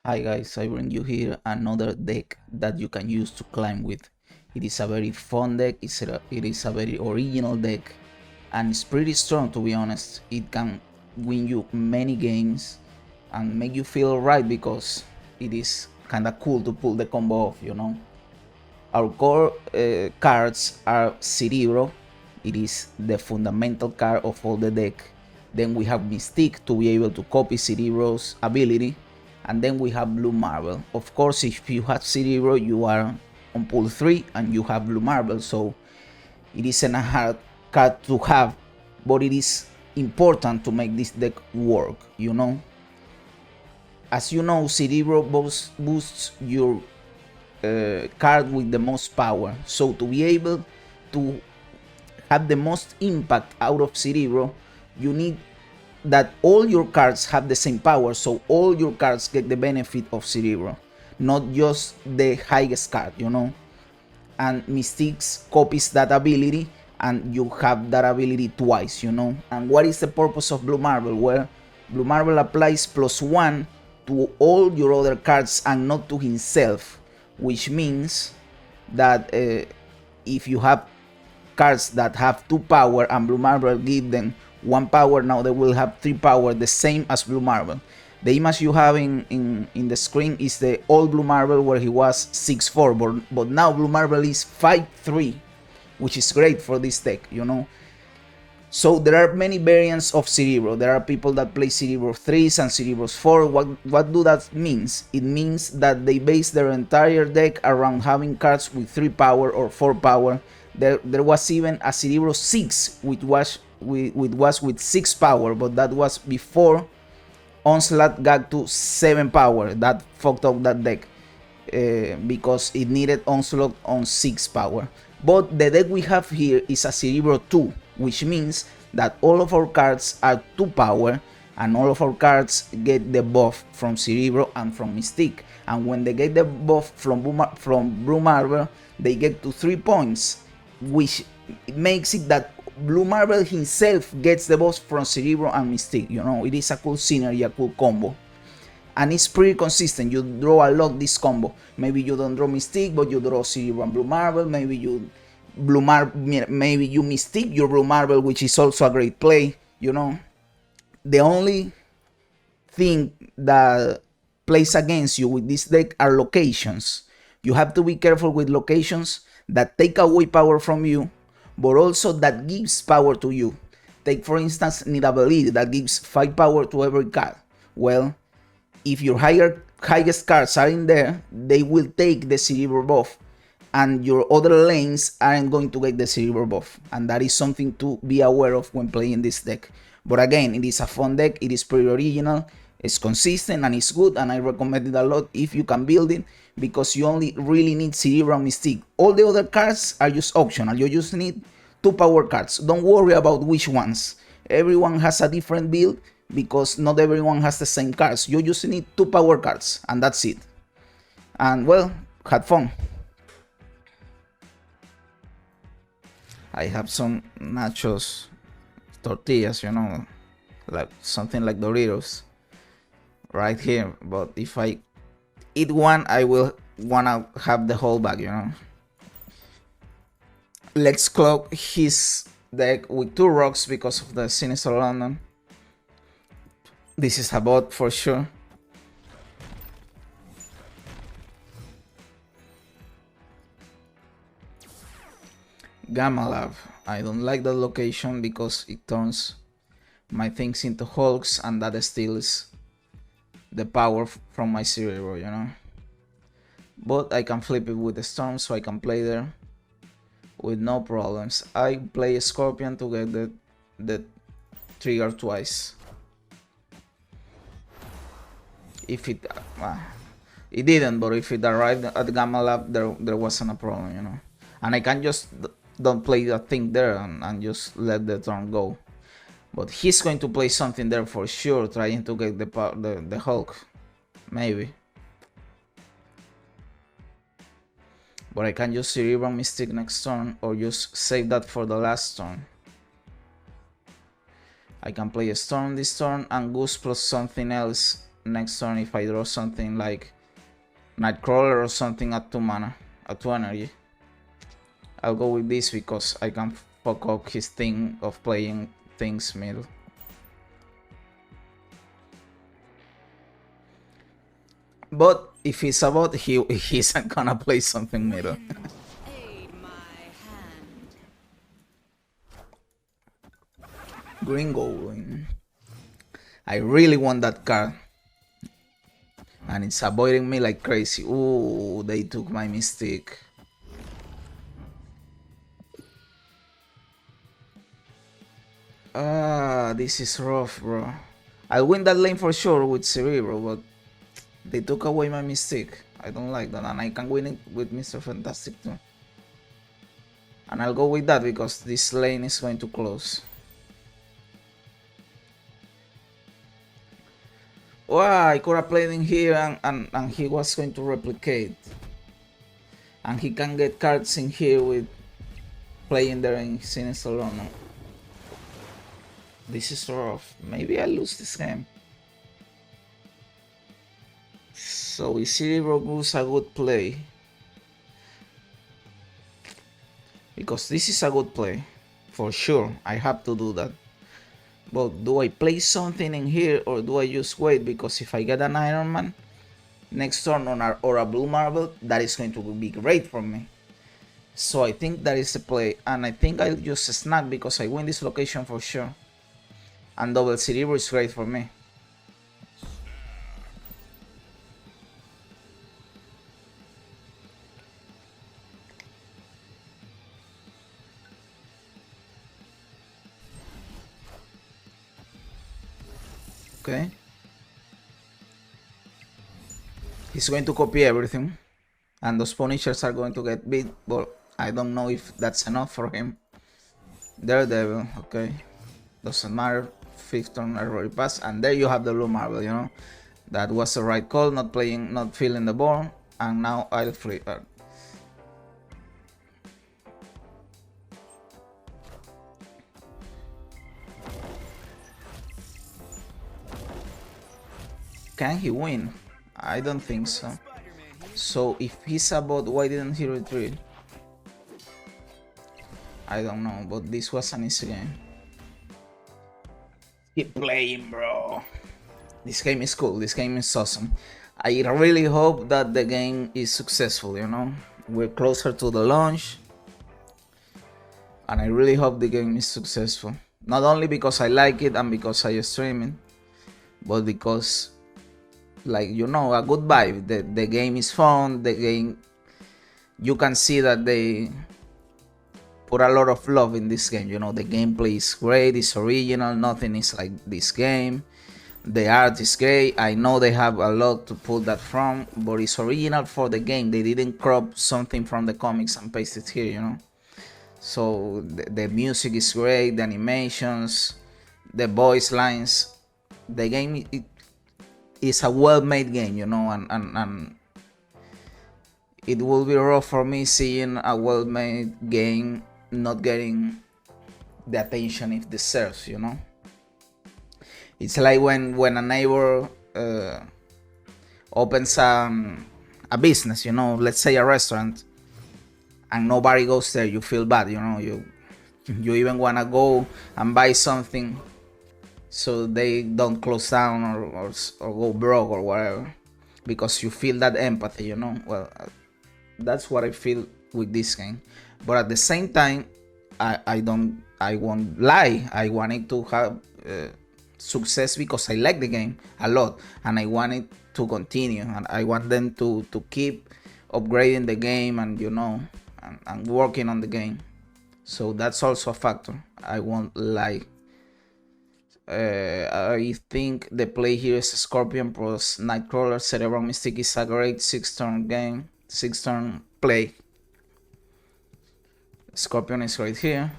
Hi guys, I bring you here another deck that you can use to climb with. It is a very fun deck, it is a very original deck, and it's pretty strong to be honest. It can win you many games and make you feel right because it is kinda cool to pull the combo off. Our core cards are Cerebro, it is the fundamental card of all the deck. Then we have Mystique to be able to copy Cerebro's ability. And then we have Blue Marble. Of course, if you have Cerebro, you are on pool 3 and you have Blue Marble, so it isn't a hard card to have, but it is important to make this deck work. As you know, Cerebro boosts your card with the most power, so to be able to have the most impact out of Cerebro, you need that all your cards have the same power, so all your cards get the benefit of Cerebro, not just the highest card. And Mystique copies that ability, and you have that ability twice. And what is the purpose of Blue Marble? Well, Blue Marble applies +1 to all your other cards and not to himself, which means that if you have cards that have 2 power and Blue Marble give them 1 power, now they will have 3 power, the same as Blue Marble. The image you have in the screen is the old Blue Marble where he was 6'4", but now Blue Marble is 5'3", which is great for this deck. So there are many variants of Cerebro. There are people that play Cerebro 3s and Cerebros 4. What do that means? It means that they base their entire deck around having cards with 3 power or 4 power. There was even a Cerebro 6 which was with 6 power, but that was before Onslaught got to 7 power. That fucked up that deck because it needed Onslaught on 6 power. But the deck we have here is a Cerebro 2, which means that all of our cards are 2 power and all of our cards get the buff from Cerebro and from Mystique. And when they get the buff from Blue Marble, they get to 3 points, which makes it that Blue Marble himself gets the buff from Cerebro and Mystique. It is a cool synergy, a cool combo. And it's pretty consistent. You draw a lot this combo. Maybe you don't draw Mystique, but you draw Cerebro and Blue Marble. Maybe you Mystique your Blue Marble, which is also a great play. The only thing that plays against you with this deck are locations. You have to be careful with locations that take away power from you, but also that gives power to you. Take for instance need ability that gives 5 power to every card. Well, if your highest cards are in there, they will take the Cerebro buff, and your other lanes aren't going to get the Cerebro buff, and that is something to be aware of when playing this deck. But again, it is a fun deck, it is pretty original, it's consistent, and it's good, and I recommend it a lot if you can build it, because you only really need Cerebro and Mystique. All the other cards are just optional. You just need 2 power cards. Don't worry about which ones. Everyone has a different build because not everyone has the same cards. You just need 2 power cards and that's it. And well, had fun. I have some nachos tortillas, like something like Doritos right here, but if I eat one, I will wanna have the whole bag. Let's cloak his deck with 2 rocks because of the Sinister London. This is a bot for sure. Gamma Lab. I don't like that location because it turns my things into hulks, and that steals the power from my Cerebro, But I can flip it with the storm, so I can play there with no problems. I play a Scorpion to get the trigger twice. If it didn't, but if it arrived at Gamma Lab, there wasn't a problem, And I can just don't play that thing there and just let the turn go. But he's going to play something there for sure, trying to get the Hulk, maybe. But I can just Cerebro Mystique next turn, or just save that for the last turn. I can play a Storm this turn and Goose plus something else next turn if I draw something like Nightcrawler or something at 2 mana, at 2 energy. I'll go with this because I can fuck up his thing of playing things middle. But if he's about, he isn't gonna play something middle. Green Goblin. I really want that card. And it's avoiding me like crazy. Ooh, they took my Mystique. This is rough, bro. I'll win that lane for sure with Cerebro, but they took away my Mystique. I don't like that, and I can win it with Mr. Fantastic too. And I'll go with that because this lane is going to close. Wow, I could have played in here and he was going to replicate. And he can get cards in here with playing there in Sinister Lorna. This is rough. Maybe I lose this game. So is Cerebro a good play? Because this is a good play. For sure, I have to do that. But do I play something in here or do I just wait? Because if I get an Iron Man next turn or a Blue Marble, that is going to be great for me. So I think that is the play. And I think I'll just snap because I win this location for sure. And double Cerebro is great for me. Okay. He's going to copy everything. And those Punishers are going to get beat. But I don't know if that's enough for him. Daredevil, okay. Doesn't matter. 5th turn already passed. And there you have the Blue Marble, you know. That was the right call. Not feeling the board. And now I'll flip her. Can he win? I don't think so. So if he's about, why didn't he retreat? I don't know, but this was an easy game. Keep playing, bro. This game is cool. This game is awesome. I really hope that the game is successful, you know. We're closer to the launch. And I really hope the game is successful. Not only because I like it and because I stream it, but because, like, you know, a good vibe. The game is fun. The game, you can see that they put a lot of love in this game. You know, the gameplay is great. It's original. Nothing is like this game. The art is great. I know they have a lot to pull that from, but it's original for the game. They didn't crop something from the comics and paste it here, you know. So the music is great. The animations, the voice lines. The game is a well-made game, you know, and it will be rough for me seeing a well-made game not getting the attention it deserves, you know. It's like when a neighbor opens a business, you know, let's say a restaurant, and nobody goes there. You feel bad, you know. You even wanna go and buy something so they don't close down or go broke or whatever, because you feel that empathy, you know. Well, that's what I feel with this game. But at the same time, I won't lie. I wanted to have success because I like the game a lot and I want it to continue, and I want them to keep upgrading the game and, you know, and working on the game. So that's also a factor. I won't lie. I think the play here is Scorpion plus Nightcrawler. Cerebro Mystique is a great 6-turn game, 6-turn play. Scorpion is right here.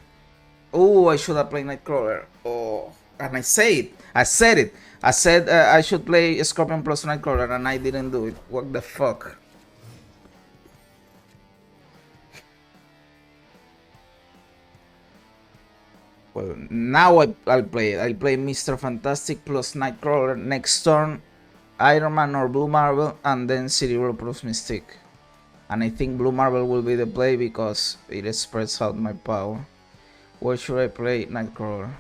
Oh, I should have played Nightcrawler. Oh, and I said it. I said I should play Scorpion plus Nightcrawler, and I didn't do it. What the fuck? Well, now I'll play it. I'll play Mr. Fantastic plus Nightcrawler next turn. Iron Man or Blue Marble, and then Cerebro plus Mystique. And I think Blue Marble will be the play because it spreads out my power. Where should I play Nightcrawler?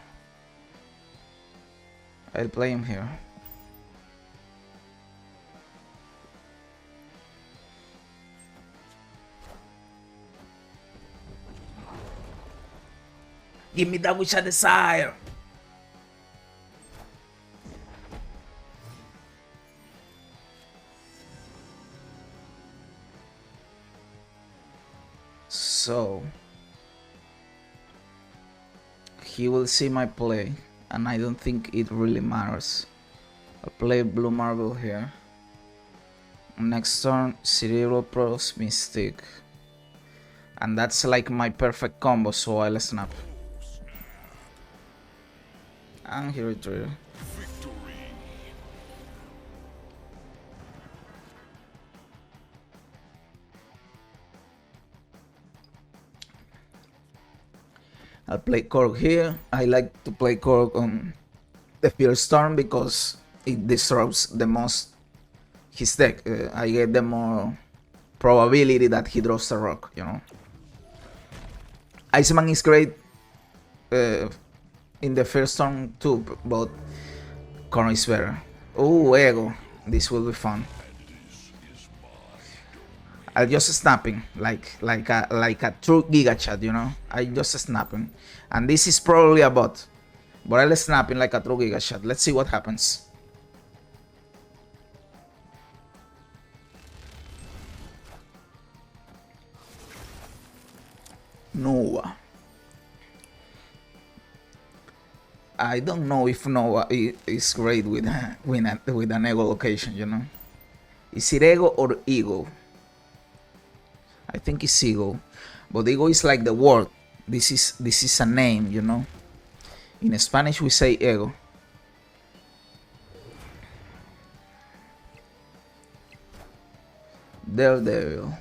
I'll play him here. Give me that which I desire. So he will see my play, and I don't think it really matters. I'll play Blue Marble here. Next turn, Cerebro plus Mystique. And that's like my perfect combo, so I'll snap. And he retreated. I'll play Korg here. I like to play Korg on the first turn because it disrupts the most his deck. I get the more probability that he draws a rock, you know. Iceman is great in the first turn too, but Korg is better. Oh, Ego. This will be fun. I'll just snapping like a true Giga Chat, you know. I just snapping, and this is probably a bot, but I'll snapping like a true Giga Chat. Let's see what happens. Nova. I don't know if Nova is great with an ego location, you know. Is it ego or ego? I think it's ego, but ego is like the word. This is a name, you know. In Spanish we say ego. Daredevil.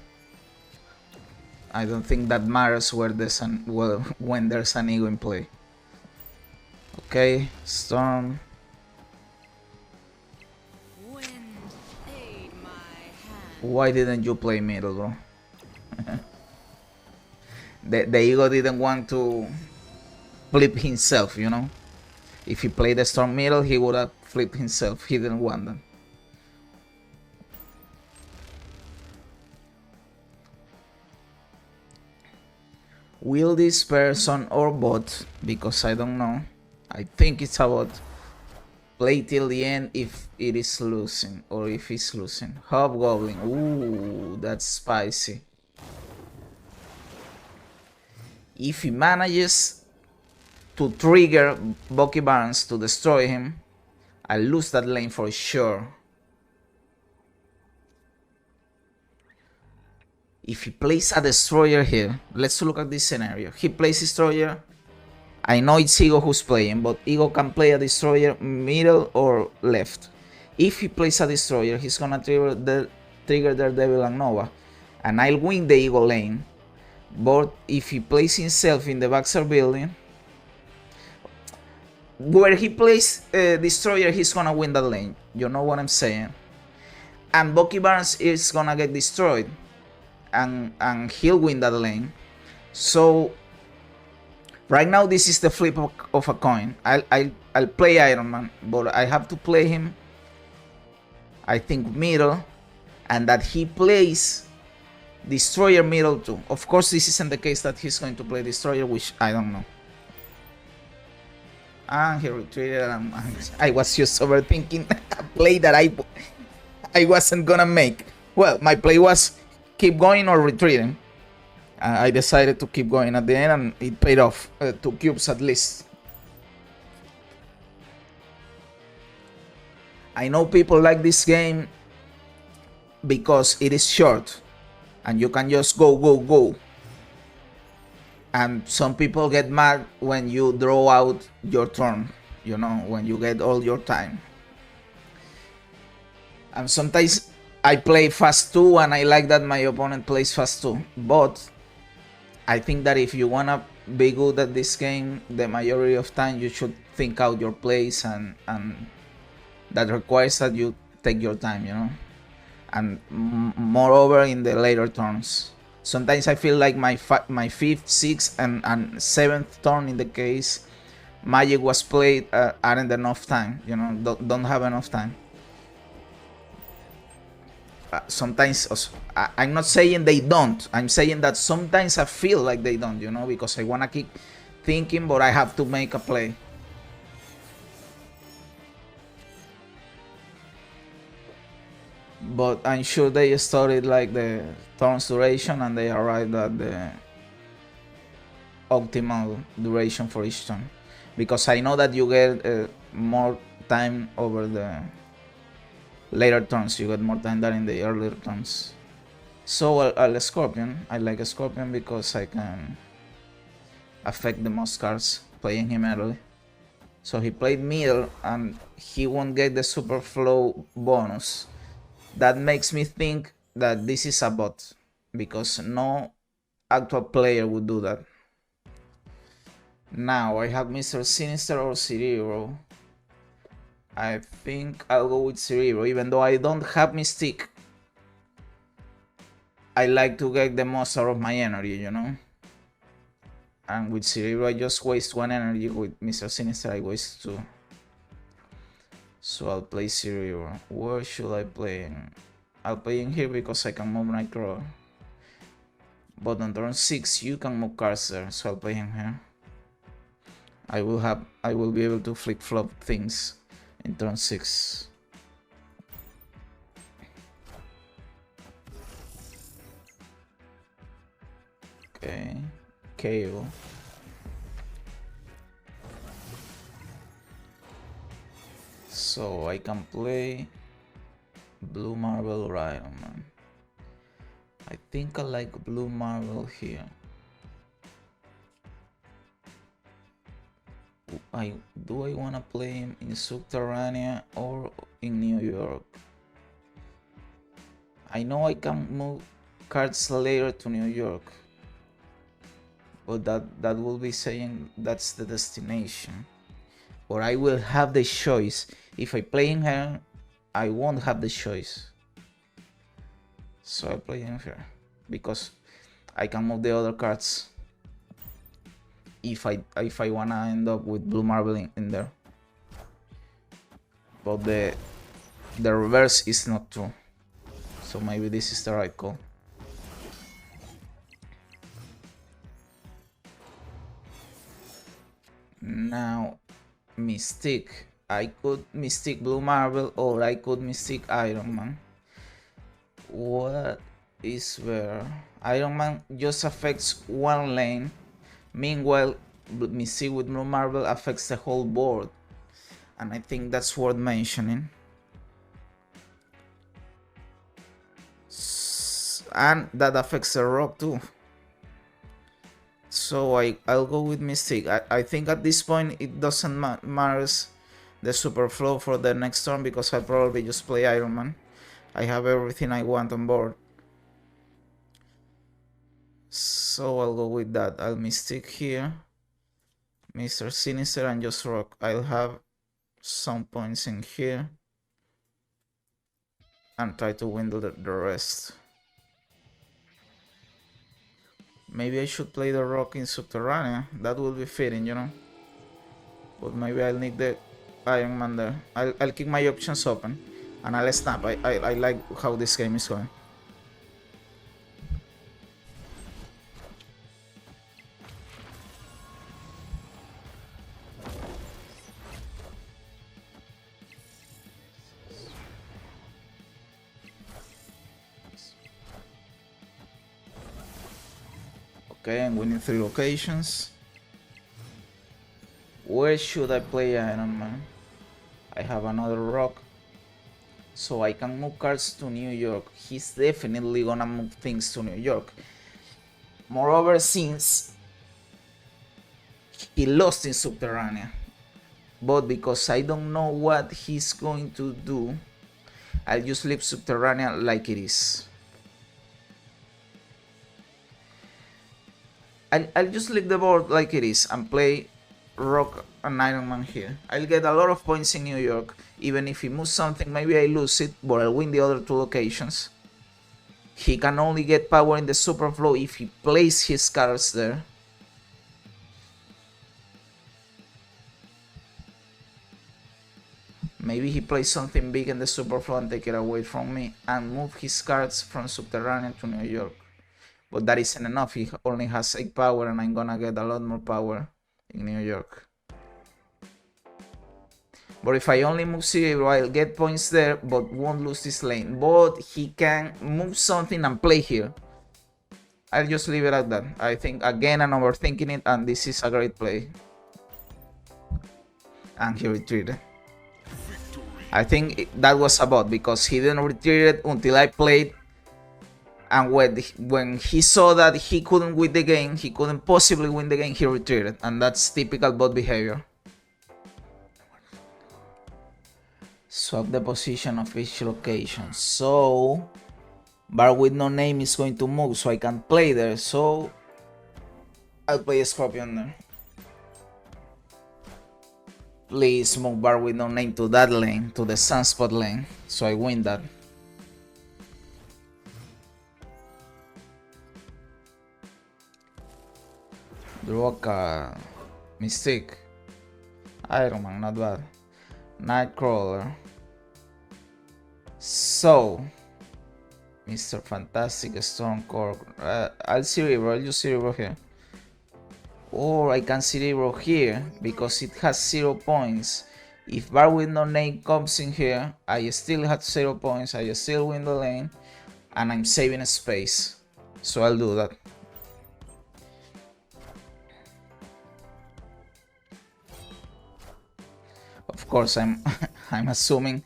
I don't think that matters where there's when there's an ego in play. Okay, Storm. Why didn't you play middle, bro? the ego didn't want to flip himself, you know. If he played the Storm middle, he would have flipped himself. He didn't want that. Will this person or bot, because I don't know, I think it's a bot, play till the end if it is losing or if he's losing? Hobgoblin. Ooh, that's spicy. If he manages to trigger Bucky Barnes to destroy him, I lose that lane for sure. If he plays a destroyer here, let's look at this scenario. He plays destroyer. I know it's Ego who's playing, but Ego can play a destroyer middle or left. If he plays a destroyer, he's gonna trigger Daredevil and Nova, and I'll win the Ego lane. But if he plays himself in the Baxter building, where he plays destroyer, he's gonna win that lane. You know what I'm saying? And Bucky Barnes is gonna get destroyed, and he'll win that lane. So right now this is the flip of a coin. I'll play Iron Man, but I have to play him, I think, middle, and that he plays destroyer middle too. Of course, this isn't the case that he's going to play destroyer, which I don't know. And he retreated, and I was just overthinking a play that I wasn't gonna make. Well, my play was keep going or retreating. I decided to keep going at the end, and it paid off. 2 cubes at least. I know people like this game because it is short and you can just go. And some people get mad when you draw out your turn, you know, when you get all your time. And sometimes I play fast too, and I like that my opponent plays fast too. But I think that if you wanna be good at this game, the majority of time you should think out your plays, and that requires that you take your time, you know. And moreover in the later turns. Sometimes I feel like my fifth, sixth, and seventh turn in the case Magic was played aren't enough time, you know, don't have enough time. Sometimes I'm not saying they don't. I'm saying that sometimes I feel like they don't, you know, because I wanna keep thinking, but I have to make a play. But I'm sure they started like the turn's duration and they arrived at the optimal duration for each turn. Because I know that you get more time over the later turns. You get more time than in the earlier turns. So I'll Scorpion. I like a Scorpion because I can affect the most cards playing him early. So he played middle and he won't get the super flow bonus. That makes me think that this is a bot, because no actual player would do that. Now I have Mr. Sinister or Cerebro. I think I'll go with Cerebro, even though I don't have Mystique. I like to get the most out of my energy, you know? And with Cerebro I just waste one energy, with Mr. Sinister I waste two. So I'll play Cerebro. Where should I play him? I'll play him here because I can move Nightcrawler. But on turn 6 you can move cards there, so I'll play him here. I will be able to flip-flop things in turn 6. Okay, KO. So I can play Blue Marble or Iron Man. I think I like Blue Marble here. Do I wanna play him in Subterranea or in New York? I know I can move cards later to New York, but that will be saying that's the destination. Or I will have the choice. If I play him here, I won't have the choice. So I play him here because I can move the other cards if I wanna end up with Blue Marble in there. But the reverse is not true. So maybe this is the right call. Now Mystique. I could Mystique Blue Marble or I could Mystique Iron Man. What is where? Iron Man just affects one lane. Meanwhile, Mystique with Blue Marble affects the whole board. And I think that's worth mentioning. And that affects the rock too. So I'll go with Mystique. I think at this point it doesn't matter the super flow for the next turn, because I'll probably just play Iron Man. I have everything I want on board. So I'll go with that. I'll Mystique here, Mr. Sinister, and just rock. I'll have some points in here and try to win the rest. Maybe I should play the rock in Subterranea. That would be fitting, you know. But maybe I'll need the Iron Man there. I'll keep my options open and I'll snap. I like how this game is going. Okay, I'm winning 3 locations. Where should I play Iron Man? I have another rock, so I can move cards to New York. He's definitely gonna move things to New York. Moreover, since he lost in Subterranea, but because I don't know what he's going to do, I'll just leave Subterranea like it is. I'll just leave the board like it is and play rock an Iron Man here. I'll get a lot of points in New York. Even if he moves something, maybe I lose it, but I'll win the other two locations. He can only get power in the Superflow if he plays his cards there. Maybe he plays something big in the Superflow and take it away from me and move his cards from Subterranean to New York. But that isn't enough. He only has 8 power and I'm gonna get a lot more power in New York. But if I only move Cerebro, I'll get points there, but won't lose this lane. But he can move something and play here. I'll just leave it at that. I think, again, I'm overthinking it, and this is a great play. And he retreated. I think that was a bot, because he didn't retreat until I played. And when he saw that he couldn't win the game, he couldn't possibly win the game, he retreated. And that's typical bot behavior. Swap the position of each location. So bar with no name is going to move, so I can play there. So I'll play a Scorpion there. Please move bar with no name to that lane, to the Sunspot lane, so I win that. Draw a card. Mystique. Iron Man, not bad. Nightcrawler. So, Mr. Fantastic, Stormcore. I'll Cerebro, I'll use Cerebro here. Or I can Cerebro here because it has 0 points. If bar with no name comes in here, I still have 0 points, I still win the lane, and I'm saving space. So I'll do that. Of course, I'm assuming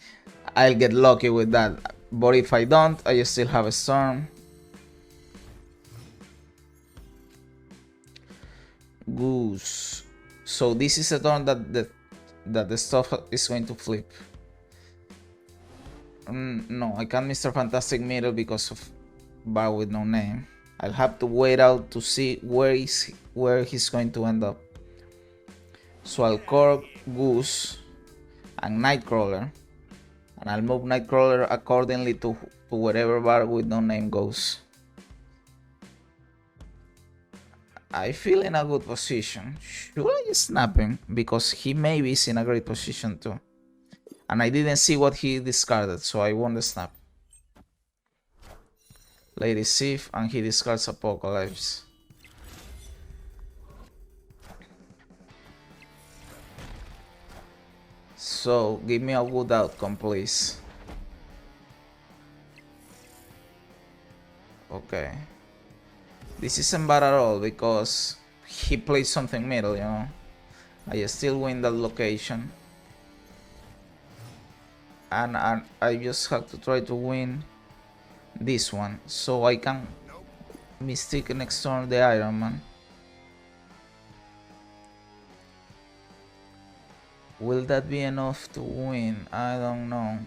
I'll get lucky with that, but if I don't, I still have a Storm. Goose. So this is a turn that the stuff is going to flip. No, I can't Mr. Fantastic Middle because of bar with no name. I'll have to wait out to see where he's going to end up. So I'll Cork, Goose, and Nightcrawler, and I'll move Nightcrawler accordingly to wherever bar with no name goes. I feel in a good position. Should I snap him? Because he maybe is in a great position too. And I didn't see what he discarded, so I won the snap. Lady Sif, and he discards Apocalypse. So, give me a good outcome, please. Okay. This isn't bad at all because he played something middle, you know. I still win that location. And I just have to try to win this one. So I can Mystique next turn the Iron Man. Will that be enough to win? I don't know.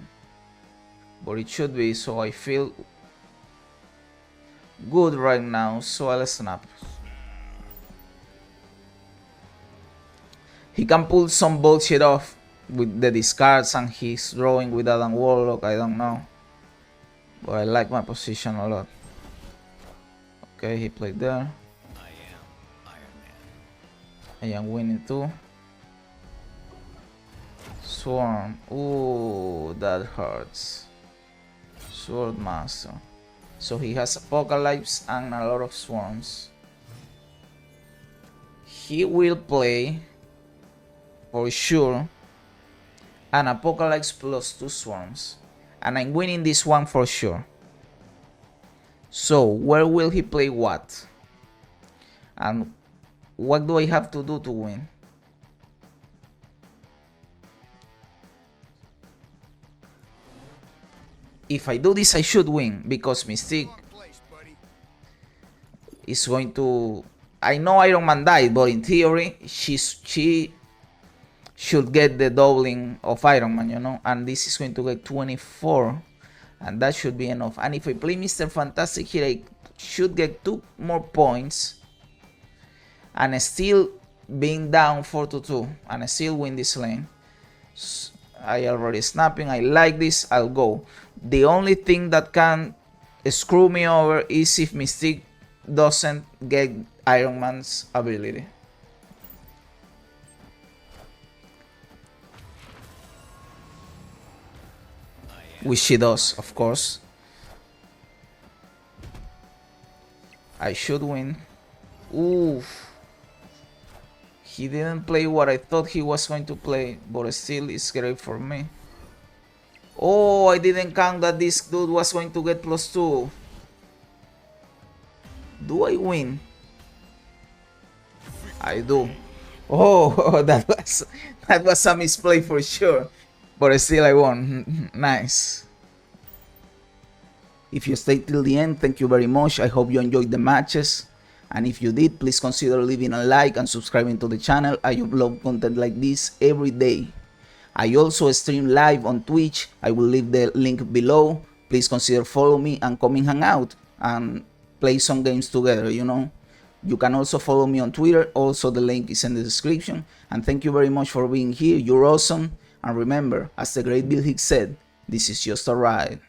But it should be, so I feel good right now, so I'll snap. He can pull some bullshit off with the discards and he's drawing with Adam Warlock, I don't know. But I like my position a lot. Okay, he played there. I am winning too. Swarm. Ooh, that hurts. Sword Master. So he has Apocalypse and a lot of swarms. He will play, for sure, an Apocalypse plus 2 swarms. And I'm winning this one for sure. So, where will he play what? And what do I have to do to win? If I do this, I should win, because Mystique is going to... I know Iron Man died, but in theory, she should get the doubling of Iron Man, you know? And this is going to get 24, and that should be enough. And if I play Mr. Fantastic here, I should get 2 more points, and still being down 4-2 and I still win this lane. I already snapping. I like this. I'll go. The only thing that can screw me over is if Mystique doesn't get Iron Man's ability. Which she does, of course. I should win. Oof. He didn't play what I thought he was going to play, but still it's great for me. Oh, I didn't count that this dude was going to get +2. Do I win? I do. Oh, that was a misplay for sure. But still I won. Nice. If you stayed till the end, thank you very much. I hope you enjoyed the matches. And if you did, please consider leaving a like and subscribing to the channel. I upload content like this every day. I also stream live on Twitch. I will leave the link below. Please consider follow me and come and hang out and play some games together, you know. You can also follow me on Twitter. Also, the link is in the description. And thank you very much for being here. You're awesome. And remember, as the great Bill Hicks said, this is just a ride.